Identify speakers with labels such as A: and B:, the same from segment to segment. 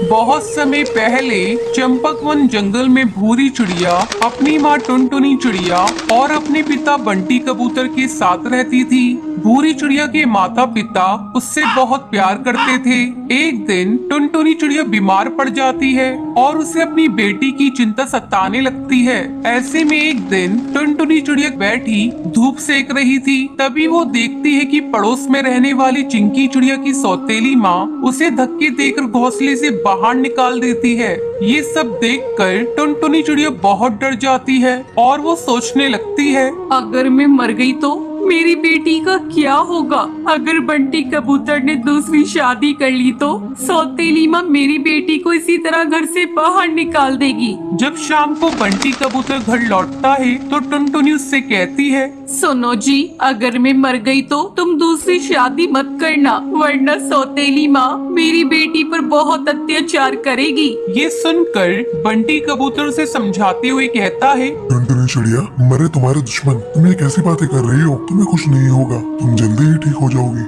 A: बहुत समय पहले चंपकवन जंगल में भूरी चिड़िया अपनी माँ टुनटुनी चिड़िया और अपने पिता बंटी कबूतर के साथ रहती थी। भूरी चिड़िया के माता पिता उससे बहुत प्यार करते थे। एक दिन टुनटुनी चिड़िया बीमार पड़ जाती है और उसे अपनी बेटी की चिंता सताने लगती है। ऐसे में एक दिन टुनटुनी चिड़िया बैठी धूप सेक रही थी। तभी वो देखती है कि पड़ोस में रहने वाली चिंकी चिड़िया की सौतेली माँ उसे धक्के देकर घोंसले से बाहर निकाल देती है। ये सब देखकर टुनटुनी चिड़िया बहुत डर जाती है और वो सोचने लगती है, अगर मैं मर गई तो मेरी बेटी का क्या होगा? अगर बंटी कबूतर ने दूसरी शादी कर ली तो सौतेली माँ मेरी बेटी को इसी तरह घर से बाहर निकाल देगी। जब शाम को बंटी कबूतर घर लौटता है तो टुनटुनी उससे कहती है, सुनो जी, अगर मैं मर गई तो तुम दूसरी शादी मत करना, वरना सौतेली माँ मेरी बेटी पर बहुत अत्याचार करेगी। ये सुनकर बंटी कबूतर उसे समझाते हुए कहता है,
B: टुनटुनी चिड़िया, मरे तुम्हारे दुश्मन, तुम ये कैसी बातें कर रही हो? तुम्हें कुछ नहीं होगा, तुम जल्दी ही ठीक हो जाओगी।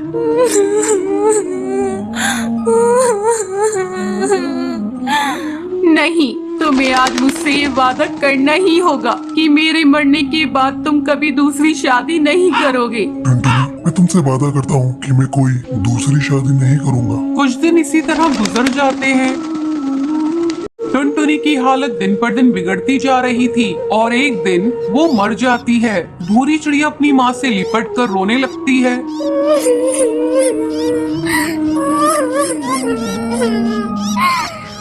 A: नहीं, तुम्हें आज मुझसे ये वादा करना ही होगा कि मेरे मरने के बाद तुम कभी दूसरी शादी नहीं करोगे।
B: टुनटुनी, मैं तुमसे वादा करता हूँ कि मैं कोई दूसरी शादी नहीं करूँगा।
A: कुछ दिन इसी तरह गुजर जाते हैं। टुनटुनी की हालत दिन पर दिन बिगड़ती जा रही थी और एक दिन वो मर जाती है। भूरी चिड़िया अपनी माँ से लिपट कर रोने लगती है।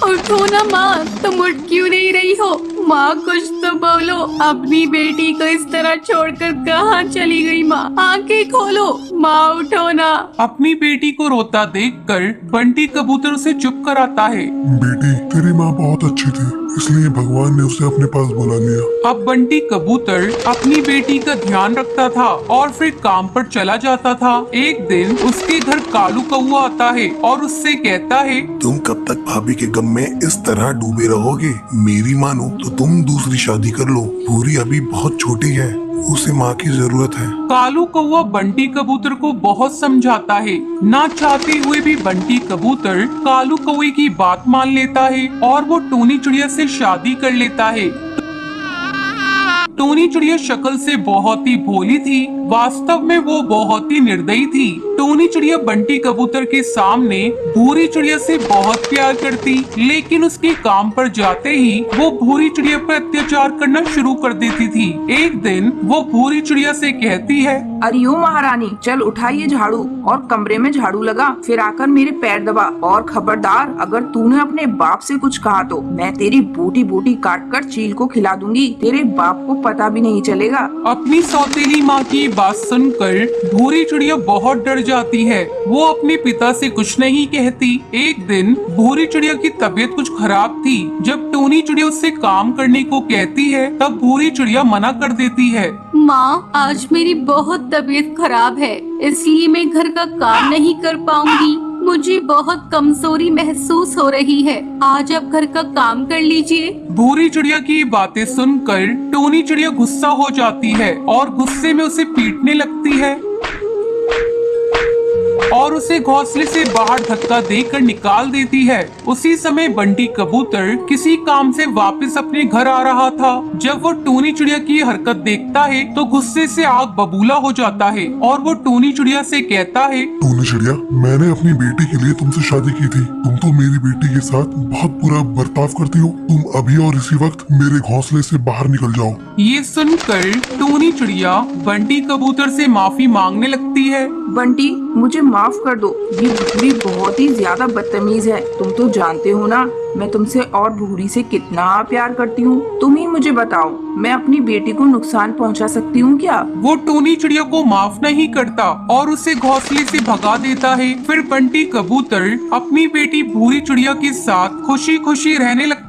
A: उठो ना माँ, तुम उठ क्यों नहीं रही हो? माँ कुछ तो बोलो, अपनी बेटी को इस तरह छोड़कर कहाँ चली गई? माँ आंखें खोलो, माँ उठो ना। अपनी बेटी को रोता देखकर बंटी कबूतर उसे चुप कराता है।
B: बेटी, तेरी माँ बहुत अच्छी थी, इसलिए भगवान ने उसे अपने पास बुला लिया।
A: अब बंटी कबूतर अपनी बेटी का ध्यान रखता था और फिर काम पर चला जाता था। एक दिन उसके घर कालू कौआ आता है और उससे कहता है,
C: तुम कब तक भाभी के गम में इस तरह डूबे रहोगे? मेरी मानो तो तुम दूसरी शादी कर लो। भूरी अभी बहुत छोटी है, उसे माँ की जरूरत है।
A: कालू कौवा बंटी कबूतर को बहुत समझाता है। ना चाहते हुए भी बंटी कबूतर कालू कौवे की बात मान लेता है और वो टूनी चिड़िया से शादी कर लेता है। टूनी चिड़िया शक्ल से बहुत ही भोली थी, वास्तव में वो बहुत ही निर्दयी थी। टूनी चिड़िया बंटी कबूतर के सामने भूरी चिड़िया से बहुत प्यार करती, लेकिन उसके काम पर जाते ही वो भूरी चिड़िया पर अत्याचार करना शुरू कर देती थी। एक दिन वो भूरी चिड़िया से कहती है,
D: अरियो महारानी, चल उठाइए झाड़ू और कमरे में झाड़ू लगा, फिर आकर मेरे पैर दबा, और खबरदार अगर तूने अपने बाप से कुछ कहा तो मैं तेरी बूटी बूटी काट कर चील को खिला दूंगी, तेरे बाप को पता भी नहीं चलेगा।
A: अपनी सौतेली माँ की बात सुनकर भूरी चिड़िया बहुत डर जाती है। वो अपने पिता से कुछ नहीं कहती। एक दिन भूरी चिड़िया की तबीयत कुछ खराब थी। जब टूनी चिड़िया उससे काम करने को कहती है तब भूरी चिड़िया मना कर देती है।
E: माँ, आज मेरी बहुत तबीयत खराब है, इसलिए मैं घर का काम नहीं कर पाऊंगी। मुझे बहुत कमजोरी महसूस हो रही है, आज आप घर का काम कर लीजिए।
A: भूरी चिड़िया की बातें सुनकर टूनी चिड़िया गुस्सा हो जाती है और गुस्से में उसे पीटने लगती है और उसे घोंसले से बाहर धक्का देकर निकाल देती है। उसी समय बंटी कबूतर किसी काम से वापस अपने घर आ रहा था। जब वो टूनी चिड़िया की हरकत देखता है तो गुस्से से आग बबूला हो जाता है और वो टूनी चिड़िया से कहता है,
B: टूनी चिड़िया, मैंने अपनी बेटी के लिए तुमसे शादी की थी, तुम तो मेरी बेटी के साथ बहुत बुरा बर्ताव करती हो। तुम अभी और इसी वक्त मेरे घोंसले से बाहर निकल जाओ।
A: ये सुनकर टूनी चिड़िया बंटी कबूतर से माफी मांगने लगती है।
D: बंटी, मुझे माफ कर दो, ये भूरी बहुत ही ज्यादा बदतमीज है। तुम तो जानते हो ना मैं तुमसे और भूरी से कितना प्यार करती हूँ। तुम ही मुझे बताओ, मैं अपनी बेटी को नुकसान पहुँचा सकती हूँ क्या?
A: वो टूनी चिड़िया को माफ नहीं करता और उसे घोंसले से भगा देता है। फिर बंटी कबूतर अपनी बेटी भूरी चिड़िया के साथ खुशी खुशी रहने लगता